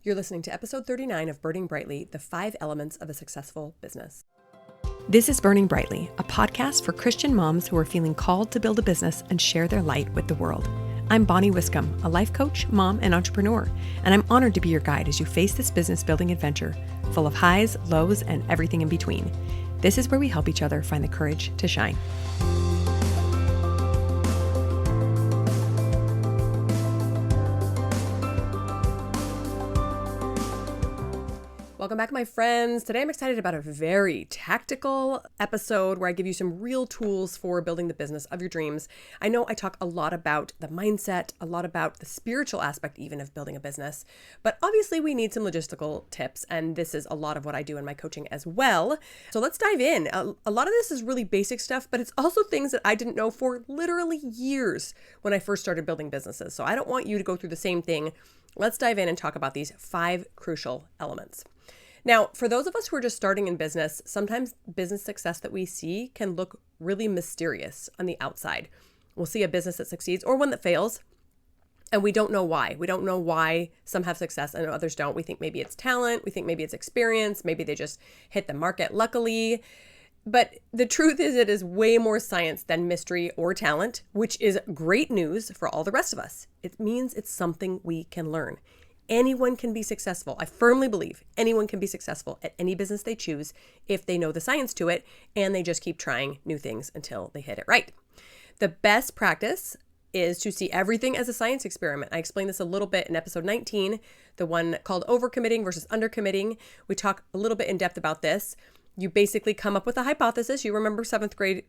You're listening to episode 39 of Burning Brightly, the 5 elements of a successful business. This is Burning Brightly, a podcast for Christian moms who are feeling called to build a business and share their light with the world. I'm Bonnie Wiscombe, a life coach, mom, and entrepreneur, and I'm honored to be your guide as you face this business building adventure, full of highs, lows, and everything in between. This is where we help each other find the courage to shine. Welcome back, my friends. Today I'm excited about a very tactical episode where I give you some real tools for building the business of your dreams. I know I talk a lot about the mindset, a lot about the spiritual aspect even of building a business, but obviously we need some logistical tips, and this is a lot of what I do in my coaching as well. So let's dive in. A lot of this is really basic stuff, but it's also things that I didn't know for literally years when I first started building businesses. So I don't want you to go through the same thing. Let's dive in and talk about these 5 crucial elements. Now, for those of us who are just starting in business, sometimes business success that we see can look really mysterious on the outside. We'll see a business that succeeds or one that fails, and we don't know why. We don't know why some have success and others don't. We think maybe it's talent. We think maybe it's experience. Maybe they just hit the market luckily. But the truth is it is way more science than mystery or talent, which is great news for all the rest of us. It means it's something we can learn. Anyone can be successful. I firmly believe anyone can be successful at any business they choose if they know the science to it and they just keep trying new things until they hit it right. The best practice is to see everything as a science experiment. I explained this a little bit in episode 19, the one called overcommitting versus undercommitting. We talk a little bit in depth about this. You basically come up with a hypothesis. You remember 7th grade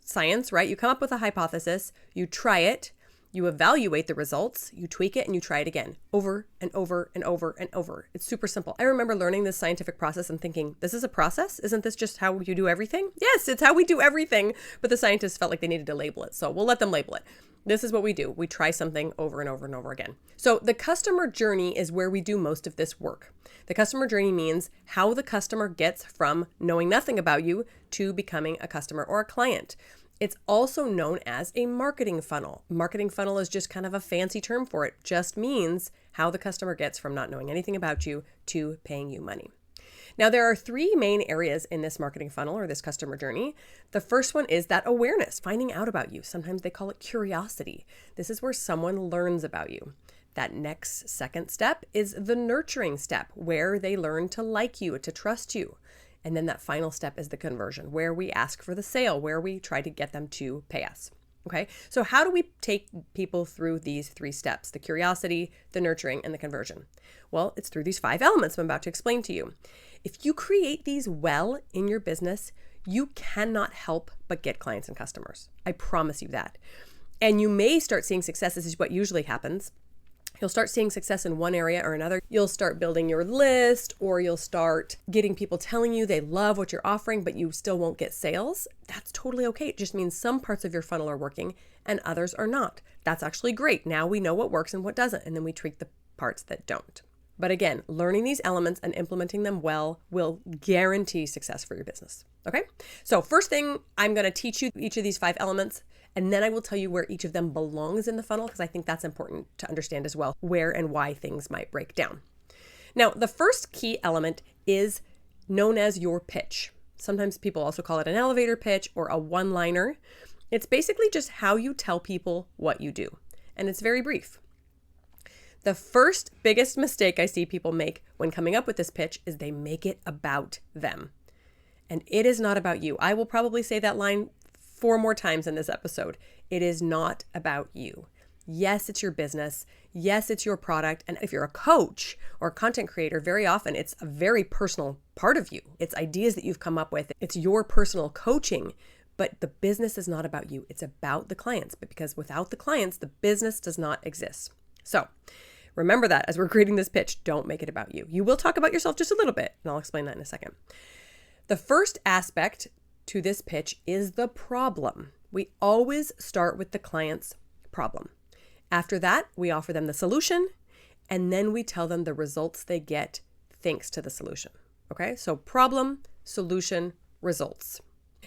science, right? You come up with a hypothesis, you try it, you evaluate the results, you tweak it, and you try it again over and over and over and over. It's super simple. I remember learning this scientific process and thinking, this is a process? Isn't this just how you do everything? Yes, it's how we do everything. But the scientists felt like they needed to label it. So we'll let them label it. This is what we do. We try something over and over and over again. So the customer journey is where we do most of this work. The customer journey means how the customer gets from knowing nothing about you to becoming a customer or a client. It's also known as a marketing funnel. Marketing funnel is just kind of a fancy term for it. Just means how the customer gets from not knowing anything about you to paying you money. Now, there are 3 main areas in this marketing funnel or this customer journey. The first one is that awareness, finding out about you. Sometimes they call it curiosity. This is where someone learns about you. That next second step is the nurturing step, where they learn to like you, to trust you. And then that final step is the conversion, where we ask for the sale, where we try to get them to pay us. Okay, so how do we take people through these 3 steps, the curiosity, the nurturing, and the conversion? Well, it's through these 5 elements I'm about to explain to you. If you create these well in your business, you cannot help but get clients and customers. I promise you that. And you may start seeing success. This is what usually happens. You'll start seeing success in one area or another. You'll start building your list, or you'll start getting people telling you they love what you're offering, but you still won't get sales. That's totally okay. It just means some parts of your funnel are working and others are not. That's actually great. Now we know what works and what doesn't, and then we tweak the parts that don't. But again, learning these elements and implementing them well will guarantee success for your business. Okay? So first thing, I'm going to teach you each of these 5 elements, and then I will tell you where each of them belongs in the funnel, because I think that's important to understand as well, where and why things might break down. Now, the first key element is known as your pitch. Sometimes people also call it an elevator pitch or a one-liner. It's basically just how you tell people what you do, and it's very brief. The first biggest mistake I see people make when coming up with this pitch is they make it about them. And it is not about you. I will probably say that line 4 more times in this episode. It is not about you. Yes, it's your business. Yes, it's your product. And if you're a coach or a content creator, very often it's a very personal part of you. It's ideas that you've come up with. It's your personal coaching, but the business is not about you. It's about the clients. But because without the clients, the business does not exist. So remember that as we're creating this pitch, don't make it about you. You will talk about yourself just a little bit, and I'll explain that in a second. The first aspect to this pitch is the problem. We always start with the client's problem. After that, we offer them the solution, and then we tell them the results they get thanks to the solution. Okay, so problem, solution, results.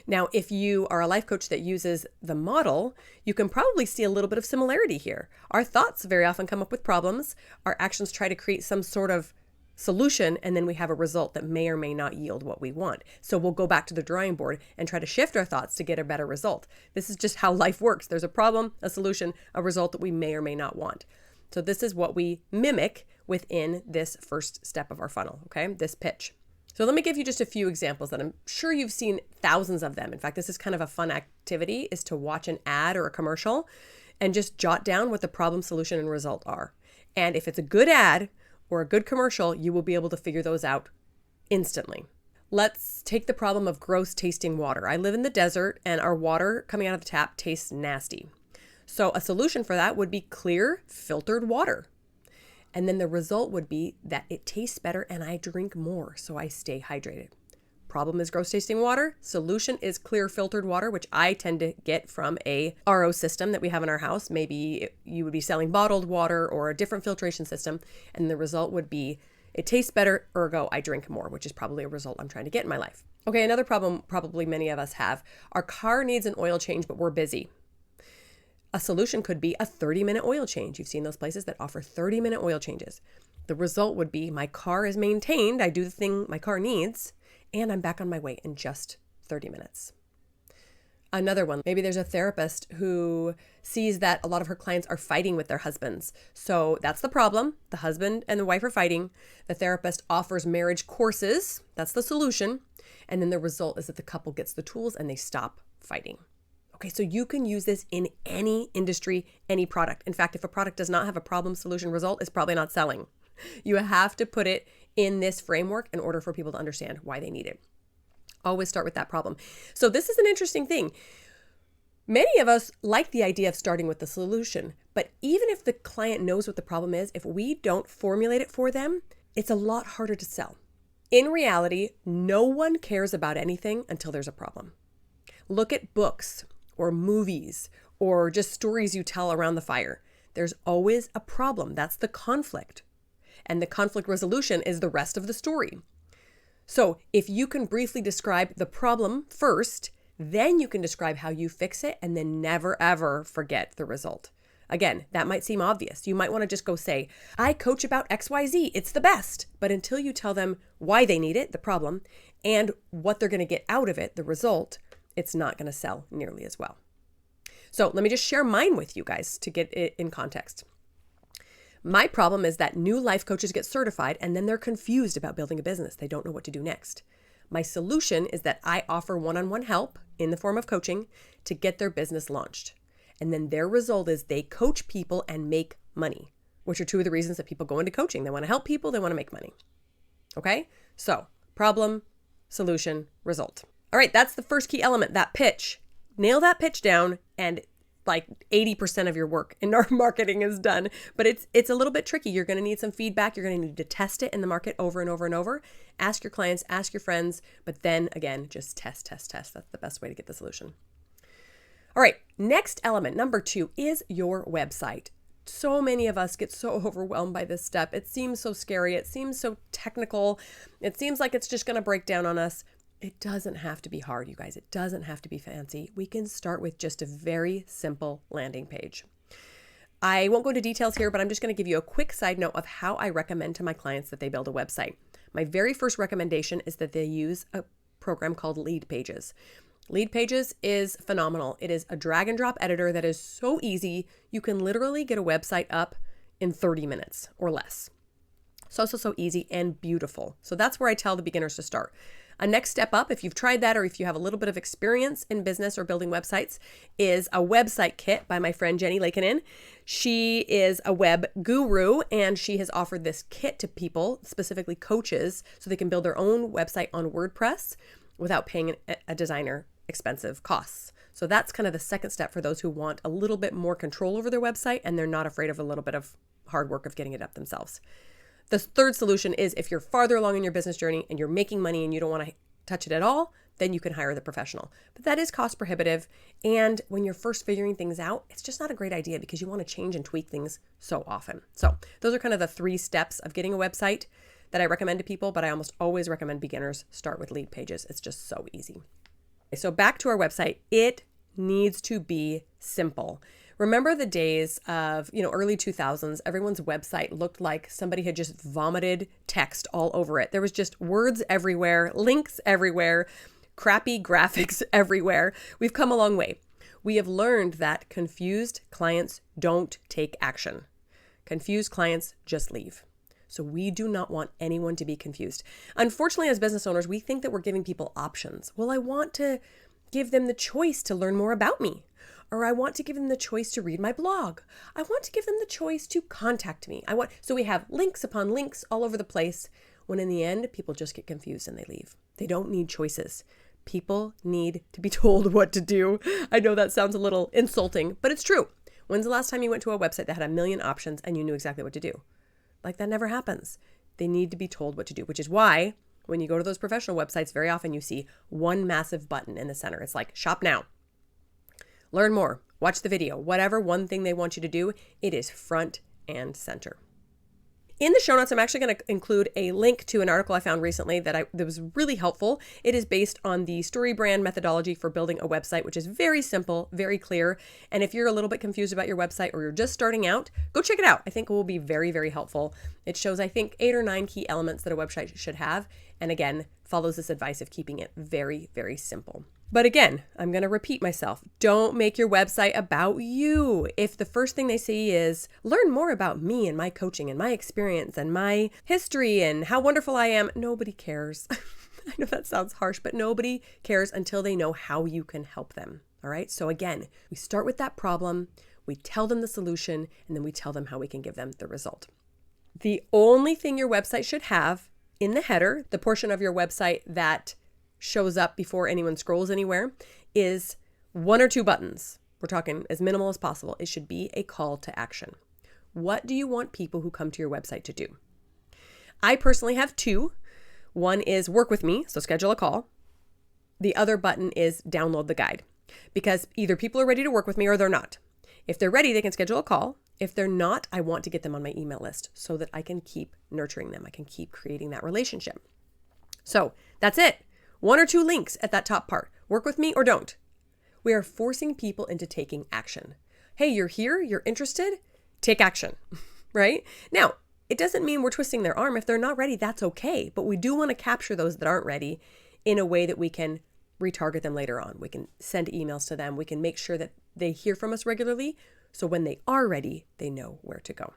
Now, if you are a life coach that uses the model, you can probably see a little bit of similarity here. Our thoughts very often come up with problems. Our actions try to create some sort of solution, and then we have a result that may or may not yield what we want. So we'll go back to the drawing board and try to shift our thoughts to get a better result. This is just how life works. There's a problem, a solution, a result that we may or may not want. So this is what we mimic within this first step of our funnel, okay? This pitch. So let me give you just a few examples that I'm sure you've seen thousands of them. In fact, this is kind of a fun activity, is to watch an ad or a commercial and just jot down what the problem, solution, and result are. And if it's a good ad or a good commercial, you will be able to figure those out instantly. Let's take the problem of gross tasting water. I live in the desert and our water coming out of the tap tastes nasty. So a solution for that would be clear, filtered water. And then the result would be that it tastes better and I drink more, so I stay hydrated. Problem is gross tasting water. Solution is clear filtered water, which I tend to get from a RO system that we have in our house. Maybe you would be selling bottled water or a different filtration system. And the result would be it tastes better, ergo I drink more, which is probably a result I'm trying to get in my life. Okay, another problem probably many of us have. Our car needs an oil change, but we're busy. A solution could be a 30-minute oil change. You've seen those places that offer 30-minute oil changes. The result would be my car is maintained, I do the thing my car needs, and I'm back on my way in just 30 minutes. Another one, maybe there's a therapist who sees that a lot of her clients are fighting with their husbands. So that's the problem. The husband and the wife are fighting. The therapist offers marriage courses. That's the solution. And then the result is that the couple gets the tools and they stop fighting. Okay, so you can use this in any industry, any product. In fact, if a product does not have a problem, solution, result, it's probably not selling. You have to put it in this framework in order for people to understand why they need it. Always start with that problem. So this is an interesting thing. Many of us like the idea of starting with the solution, but even if the client knows what the problem is, if we don't formulate it for them, it's a lot harder to sell. In reality, no one cares about anything until there's a problem. Look at books or movies or just stories you tell around the fire. There's always a problem. That's the conflict. And the conflict resolution is the rest of the story. So if you can briefly describe the problem first, then you can describe how you fix it and then never ever forget the result. Again, that might seem obvious. You might want to just go say, I coach about XYZ. It's the best. But until you tell them why they need it, the problem, and what they're going to get out of it, the result, it's not going to sell nearly as well. So let me just share mine with you guys to get it in context. My problem is that new life coaches get certified and then they're confused about building a business. They don't know what to do next. My solution is that I offer one-on-one help in the form of coaching to get their business launched. And then their result is they coach people and make money, which are two of the reasons that people go into coaching. They want to help people, they want to make money. Okay? So problem, solution, result. All right, that's the first key element, that pitch. Nail that pitch down and like 80% of your work in our marketing is done, but it's a little bit tricky. You're going to need some feedback. You're going to need to test it in the market over and over and over. Ask your clients, ask your friends, but then again, just test. That's the best way to get the solution. All right, next element, number 2, is your website. So many of us get so overwhelmed by this step. It seems so scary. It seems so technical. It seems like it's just going to break down on us. It doesn't have to be hard, you guys. It doesn't have to be fancy. We can start with just a very simple landing page. I won't go into details here, but I'm just going to give you a quick side note of how I recommend to my clients that they build a website. My very first recommendation is that they use a program called Lead Pages. Lead Pages is phenomenal. It is a drag and drop editor that is so easy. You can literally get a website up in 30 minutes or less. So easy and beautiful. So that's where I tell the beginners to start. A next step up, if you've tried that or if you have a little bit of experience in business or building websites, is a website kit by my friend Jenny Lakenin. She is a web guru and she has offered this kit to people, specifically coaches, so they can build their own website on WordPress without paying a designer expensive costs. So that's kind of the second step for those who want a little bit more control over their website and they're not afraid of a little bit of hard work of getting it up themselves. The third solution is if you're farther along in your business journey and you're making money and you don't want to touch it at all, then you can hire the professional. But that is cost prohibitive. And when you're first figuring things out, it's just not a great idea because you want to change and tweak things so often. So those are kind of the 3 steps of getting a website that I recommend to people, but I almost always recommend beginners start with Lead Pages. It's just so easy. So back to our website, it needs to be simple. Remember the days of, early 2000s, everyone's website looked like somebody had just vomited text all over it. There was just words everywhere, links everywhere, crappy graphics everywhere. We've come a long way. We have learned that confused clients don't take action. Confused clients just leave. So we do not want anyone to be confused. Unfortunately, as business owners, we think that we're giving people options. Well, I want to give them the choice to learn more about me. Or I want to give them the choice to read my blog. I want to give them the choice to contact me. So we have links upon links all over the place, when in the end, people just get confused and they leave. They don't need choices. People need to be told what to do. I know that sounds a little insulting, but it's true. When's the last time you went to a website that had a million options and you knew exactly what to do? Like, that never happens. They need to be told what to do, which is why when you go to those professional websites, very often you see one massive button in the center. It's like, shop now. Learn more, watch the video, whatever one thing they want you to do, it is front and center. In the show notes, I'm actually going to include a link to an article I found recently that was really helpful. It is based on the StoryBrand methodology for building a website, which is very simple, very clear. And if you're a little bit confused about your website or you're just starting out, go check it out. I think it will be very, very helpful. It shows, I think, 8 or 9 key elements that a website should have. And again, follows this advice of keeping it very, very simple. But again, I'm going to repeat myself. Don't make your website about you. If the first thing they see is learn more about me and my coaching and my experience and my history and how wonderful I am, nobody cares. I know that sounds harsh, but nobody cares until they know how you can help them. All right. So again, we start with that problem, we tell them the solution, and then we tell them how we can give them the result. The only thing your website should have in the header, the portion of your website that shows up before anyone scrolls anywhere, is 1 or 2 buttons. We're talking as minimal as possible. It should be a call to action. What do you want people who come to your website to do? I personally have 2. One is work with me, so schedule a call. The other button is download the guide, because either people are ready to work with me or they're not. If they're ready, they can schedule a call. If they're not, I want to get them on my email list so that I can keep nurturing them. I can keep creating that relationship. So that's it. 1 or 2 links at that top part. Work with me or don't. We are forcing people into taking action. Hey, you're here, you're interested, take action, right? Now, it doesn't mean we're twisting their arm. If they're not ready, that's okay. But we do want to capture those that aren't ready in a way that we can retarget them later on. We can send emails to them. We can make sure that they hear from us regularly. So when they are ready, they know where to go.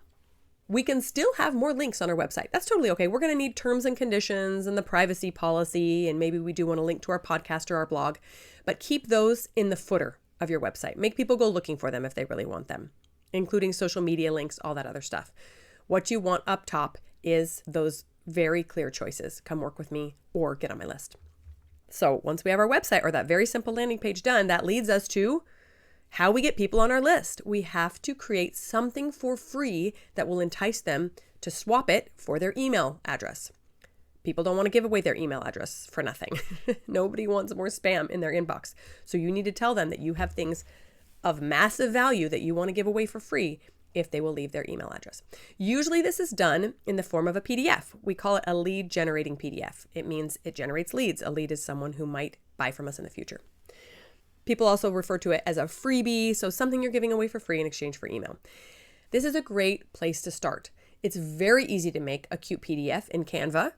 We can still have more links on our website. That's totally okay. We're going to need terms and conditions and the privacy policy, and maybe we do want to link to our podcast or our blog, but keep those in the footer of your website. Make people go looking for them if they really want them, including social media links, all that other stuff. What you want up top is those very clear choices. Come work with me or get on my list. So once we have our website or that very simple landing page done, that leads us to how we get people on our list. We have to create something for free that will entice them to swap it for their email address. People don't want to give away their email address for nothing. Nobody wants more spam in their inbox. So you need to tell them that you have things of massive value that you want to give away for free if they will leave their email address. Usually this is done in the form of a PDF. We call it a lead generating PDF. It means it generates leads. A lead is someone who might buy from us in the future. People also refer to it as a freebie, so something you're giving away for free in exchange for email. This is a great place to start. It's very easy to make a cute PDF in Canva,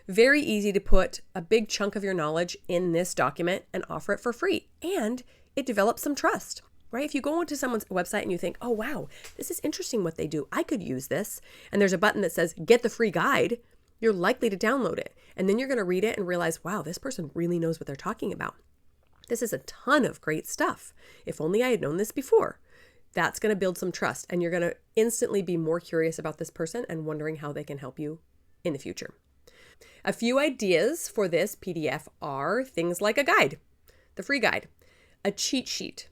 very easy to put a big chunk of your knowledge in this document and offer it for free. And it develops some trust, right? If you go onto someone's website and you think, oh, wow, this is interesting what they do. I could use this. And there's a button that says, get the free guide. You're likely to download it. And then you're going to read it and realize, wow, this person really knows what they're talking about. This is a ton of great stuff. If only I had known this before. That's going to build some trust, and you're going to instantly be more curious about this person and wondering how they can help you in the future. A few ideas for this PDF are things like a guide, the free guide, a cheat sheet,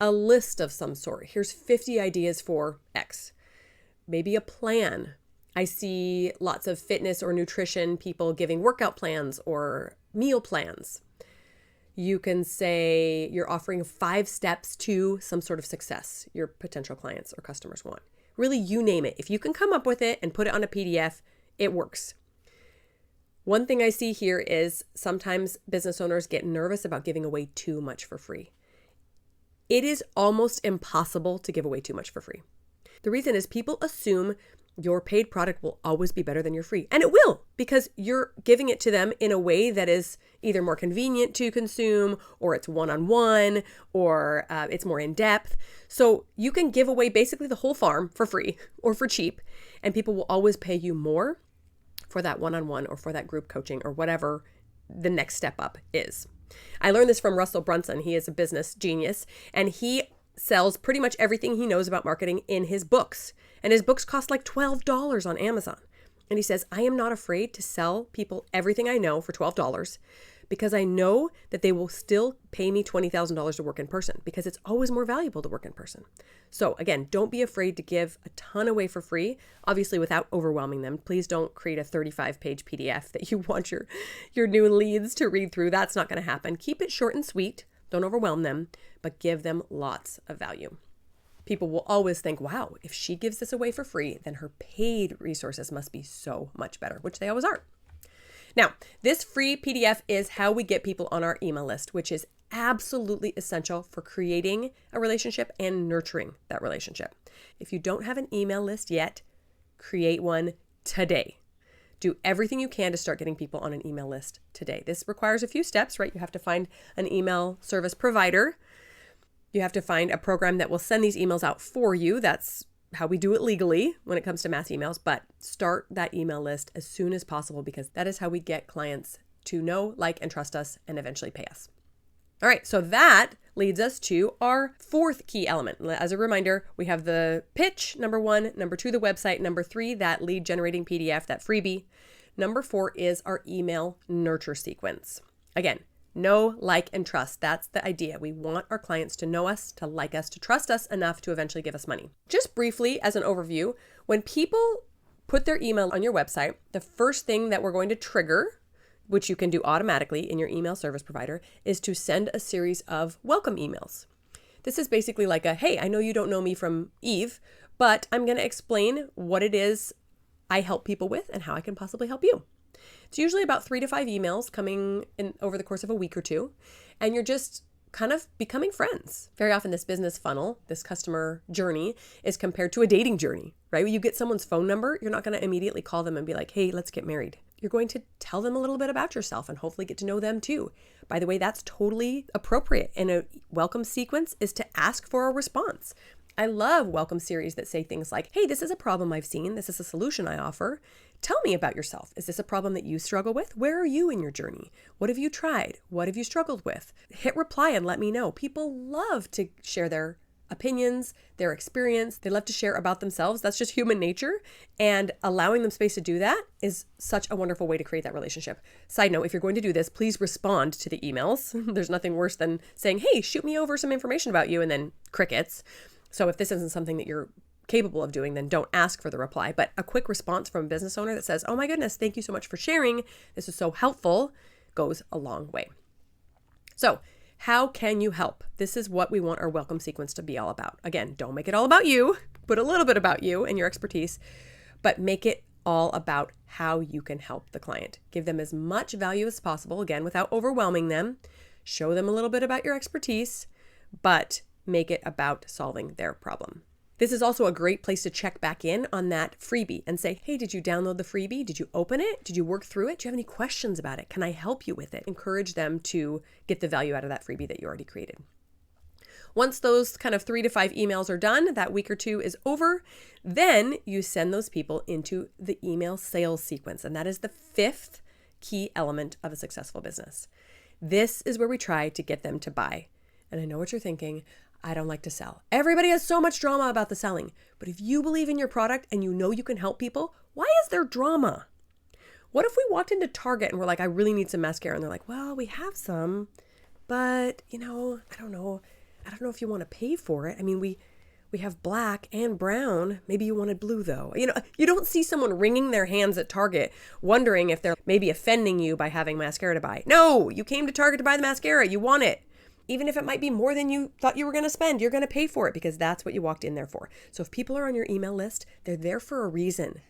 a list of some sort. Here's 50 ideas for X. Maybe a plan. I see lots of fitness or nutrition people giving workout plans or meal plans. You can say you're offering 5 steps to some sort of success your potential clients or customers want. Really, you name it. If you can come up with it and put it on a PDF, it works. One thing I see here is sometimes business owners get nervous about giving away too much for free. It is almost impossible to give away too much for free. The reason is people assume your paid product will always be better than your free. And it will, because you're giving it to them in a way that is either more convenient to consume, or it's one-on-one, or it's more in-depth. So you can give away basically the whole farm for free or for cheap, and people will always pay you more for that one-on-one or for that group coaching or whatever the next step up is. I learned this from Russell Brunson. He is a business genius, and he sells pretty much everything he knows about marketing in his books. And his books cost like $12 on Amazon. And he says, I am not afraid to sell people everything I know for $12 because I know that they will still pay me $20,000 to work in person, because it's always more valuable to work in person. So again, don't be afraid to give a ton away for free, obviously without overwhelming them. Please don't create a 35-page PDF that you want your new leads to read through. That's not going to happen. Keep it short and sweet. Don't overwhelm them, but give them lots of value. People will always think, wow, if she gives this away for free, then her paid resources must be so much better, which they always are. Now, this free PDF is how we get people on our email list, which is absolutely essential for creating a relationship and nurturing that relationship. If you don't have an email list yet, create one today. Do everything you can to start getting people on an email list today. This requires a few steps, right? You have to find an email service provider. You have to find a program that will send these emails out for you. That's how we do it legally when it comes to mass emails. But start that email list as soon as possible, because that is how we get clients to know, like, and trust us and eventually pay us. All right, so that leads us to our fourth key element. As a reminder, we have the pitch, number 1, number 2, the website, number 3, that lead generating PDF, that freebie. Number 4 is our email nurture sequence. Again, know, like, and trust. That's the idea. We want our clients to know us, to like us, to trust us enough to eventually give us money. Just briefly, as an overview, when people put their email on your website, the first thing that we're going to trigger, which you can do automatically in your email service provider, is to send a series of welcome emails. This is basically like a, hey, I know you don't know me from Eve, but I'm going to explain what it is I help people with and how I can possibly help you. It's usually about 3 to 5 emails coming in over the course of a week or two, and you're just kind of becoming friends. Very often this business funnel, this customer journey, is compared to a dating journey, right? When you get someone's phone number, you're not going to immediately call them and be like, hey, let's get married. You're going to tell them a little bit about yourself and hopefully get to know them too. By the way, that's totally appropriate. And a welcome sequence is to ask for a response. I love welcome series that say things like, hey, this is a problem I've seen. This is a solution I offer. Tell me about yourself. Is this a problem that you struggle with? Where are you in your journey? What have you tried? What have you struggled with? Hit reply and let me know. People love to share their opinions, their experience. They love to share about themselves. That's just human nature. And allowing them space to do that is such a wonderful way to create that relationship. Side note, if you're going to do this, please respond to the emails. There's nothing worse than saying, hey, shoot me over some information about you, and then crickets. So if this isn't something that you're capable of doing, then don't ask for the reply. But a quick response from a business owner that says, oh my goodness, thank you so much for sharing. This is so helpful, goes a long way. So how can you help? This is what we want our welcome sequence to be all about. Again, don't make it all about you. Put a little bit about you and your expertise, but make it all about how you can help the client. Give them as much value as possible, again, without overwhelming them. Show them a little bit about your expertise, but make it about solving their problem. This is also a great place to check back in on that freebie and say, hey, did you download the freebie? Did you open it? Did you work through it? Do you have any questions about it? Can I help you with it? Encourage them to get the value out of that freebie that you already created. Once those kind of 3 to 5 emails are done, that week or two is over, then you send those people into the email sales sequence. And that is the 5th key element of a successful business. This is where we try to get them to buy. And I know what you're thinking. I don't like to sell. Everybody has so much drama about the selling. But if you believe in your product and you know you can help people, why is there drama? What if we walked into Target and we're like, I really need some mascara. And they're like, well, we have some, but I don't know. I don't know if you want to pay for it. I mean, we have black and brown. Maybe you wanted blue though. You don't see someone wringing their hands at Target wondering if they're maybe offending you by having mascara to buy. No, you came to Target to buy the mascara. You want it. Even if it might be more than you thought you were going to spend, you're going to pay for it because that's what you walked in there for. So if people are on your email list, they're there for a reason.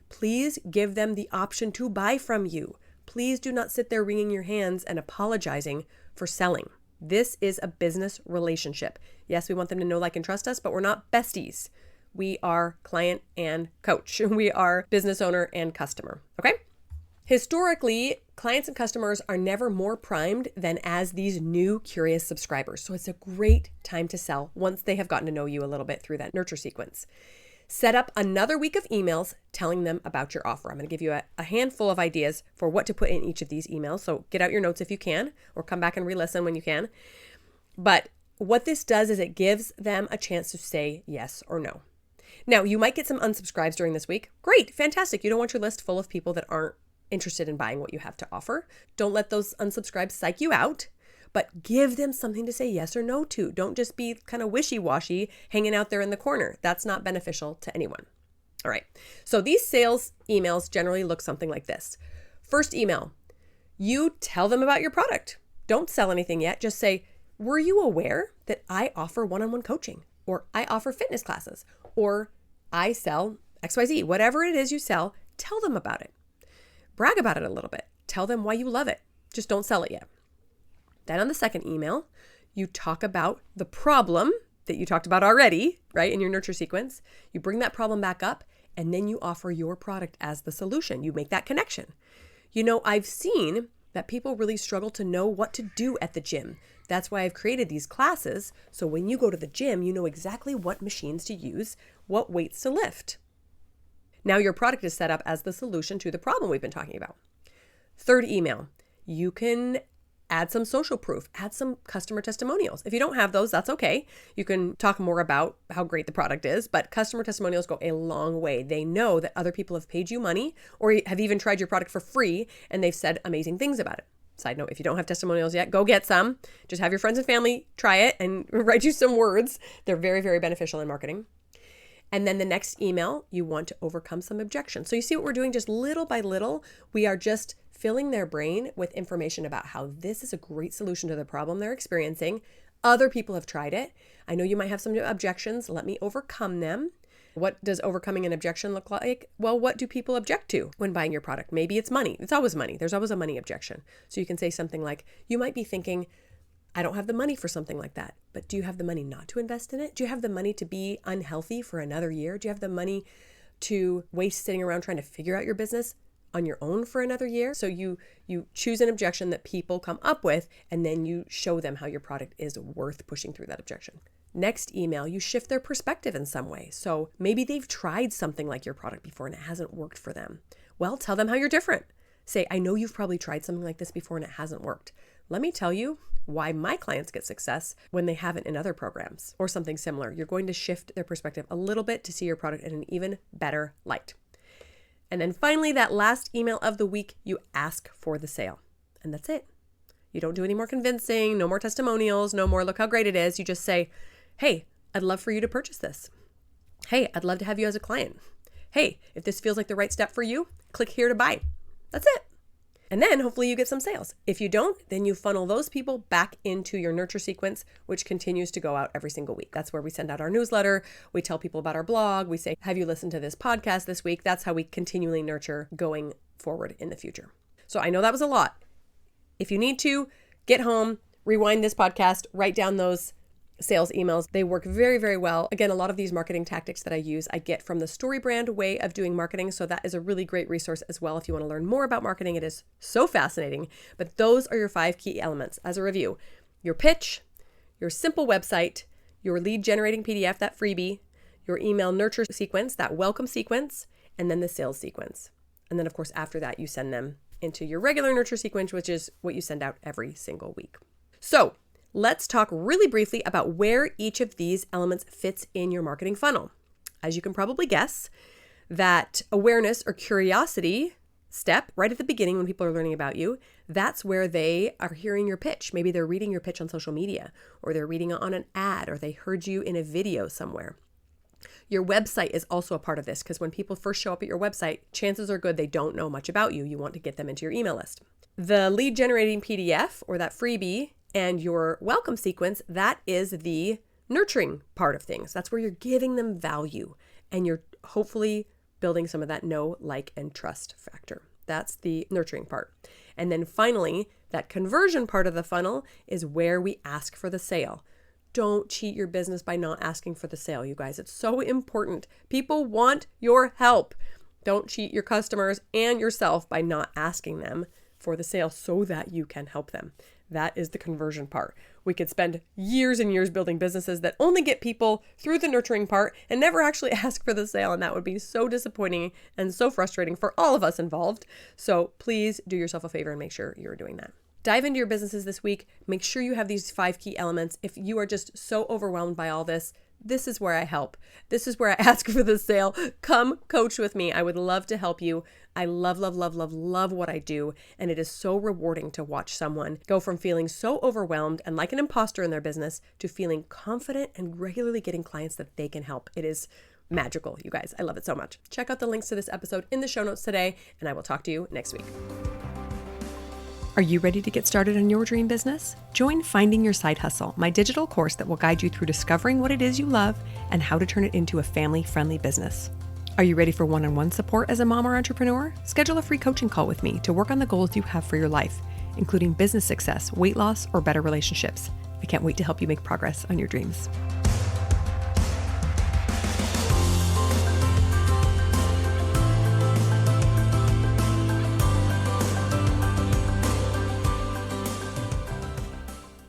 Please give them the option to buy from you. Please do not sit there wringing your hands and apologizing for selling. This is a business relationship. Yes, we want them to know, like, and trust us, but we're not besties. We are client and coach. We are business owner and customer. Okay? Historically, clients and customers are never more primed than as these new curious subscribers. So it's a great time to sell once they have gotten to know you a little bit through that nurture sequence. Set up another week of emails telling them about your offer. I'm going to give you a handful of ideas for what to put in each of these emails. So get out your notes if you can, or come back and re-listen when you can. But what this does is it gives them a chance to say yes or no. Now, you might get some unsubscribes during this week. Great, fantastic. You don't want your list full of people that aren't interested in buying what you have to offer. Don't let those unsubscribes psych you out, but give them something to say yes or no to. Don't just be kind of wishy-washy hanging out there in the corner. That's not beneficial to anyone. All right. So these sales emails generally look something like this. First email, you tell them about your product. Don't sell anything yet. Just say, were you aware that I offer one-on-one coaching, or I offer fitness classes, or I sell XYZ? Whatever it is you sell, tell them about it. Brag about it a little bit. Tell them why you love it. Just don't sell it yet. Then on the second email, you talk about the problem that you talked about already, right, in your nurture sequence. You bring that problem back up, and then you offer your product as the solution. You make that connection. You know, I've seen that people really struggle to know what to do at the gym. That's why I've created these classes. So when you go to the gym, you know exactly what machines to use, what weights to lift. Now your product is set up as the solution to the problem we've been talking about. Third email, you can add some social proof, add some customer testimonials. If you don't have those, that's okay. You can talk more about how great the product is, but customer testimonials go a long way. They know that other people have paid you money or have even tried your product for free and they've said amazing things about it. Side note, if you don't have testimonials yet, go get some. Just have your friends and family try it and write you some words. They're very, very beneficial in marketing. And then the next email, you want to overcome some objections. So you see what we're doing just little by little. We are just filling their brain with information about how this is a great solution to the problem they're experiencing. Other people have tried it. I know you might have some objections. Let me overcome them. What does overcoming an objection look like? Well, what do people object to when buying your product? Maybe it's money. It's always money. There's always a money objection. So you can say something like, you might be thinking, I don't have the money for something like that. But do you have the money not to invest in it? Do you have the money to be unhealthy for another year? Do you have the money to waste sitting around trying to figure out your business on your own for another year? So you choose an objection that people come up with, and then you show them how your product is worth pushing through that objection. Next email, you shift their perspective in some way. So maybe they've tried something like your product before and it hasn't worked for them. Well, tell them how you're different. Say, I know you've probably tried something like this before and it hasn't worked. Let me tell you why my clients get success when they haven't in other programs or something similar. You're going to shift their perspective a little bit to see your product in an even better light. And then finally, that last email of the week, you ask for the sale. And that's it. You don't do any more convincing, no more testimonials, no more look how great it is. You just say, hey, I'd love for you to purchase this. Hey, I'd love to have you as a client. Hey, if this feels like the right step for you, click here to buy. That's it. And then hopefully you get some sales. If you don't, then you funnel those people back into your nurture sequence, which continues to go out every single week. That's where we send out our newsletter. We tell people about our blog. We say, have you listened to this podcast this week? That's how we continually nurture going forward in the future. So I know that was a lot. If you need to, get home, rewind this podcast, write down those sales emails. They work very, very well. Again, a lot of these marketing tactics that I use, I get from the StoryBrand way of doing marketing. So that is a really great resource as well. If you want to learn more about marketing, it is so fascinating. But those are your 5 key elements. As a review, your pitch, your simple website, your lead generating PDF, that freebie, your email nurture sequence, that welcome sequence, and then the sales sequence. And then of course, after that, you send them into your regular nurture sequence, which is what you send out every single week. So let's talk really briefly about where each of these elements fits in your marketing funnel. As you can probably guess, that awareness or curiosity step right at the beginning when people are learning about you, that's where they are hearing your pitch. Maybe they're reading your pitch on social media, or they're reading it on an ad, or they heard you in a video somewhere. Your website is also a part of this, because when people first show up at your website, chances are good they don't know much about you. You want to get them into your email list. The lead generating PDF, or that freebie, and your welcome sequence, that is the nurturing part of things. That's where you're giving them value and you're hopefully building some of that know, like, and trust factor. That's the nurturing part. And then finally, that conversion part of the funnel is where we ask for the sale. Don't cheat your business by not asking for the sale, you guys. It's so important. People want your help. Don't cheat your customers and yourself by not asking them for the sale so that you can help them. That is the conversion part. We could spend years and years building businesses that only get people through the nurturing part and never actually ask for the sale. And that would be so disappointing and so frustrating for all of us involved. So please do yourself a favor and make sure you're doing that. Dive into your businesses this week. Make sure you have these 5 key elements. If you are just so overwhelmed by all this, this is where I help. This is where I ask for the sale. Come coach with me. I would love to help you. I love what I do. And it is so rewarding to watch someone go from feeling so overwhelmed and like an imposter in their business to feeling confident and regularly getting clients that they can help. It is magical, you guys. I love it so much. Check out the links to this episode in the show notes today, and I will talk to you next week. Are you ready to get started on your dream business? Join Finding Your Side Hustle, my digital course that will guide you through discovering what it is you love and how to turn it into a family-friendly business. Are you ready for one-on-one support as a mom or entrepreneur? Schedule a free coaching call with me to work on the goals you have for your life, including business success, weight loss, or better relationships. I can't wait to help you make progress on your dreams.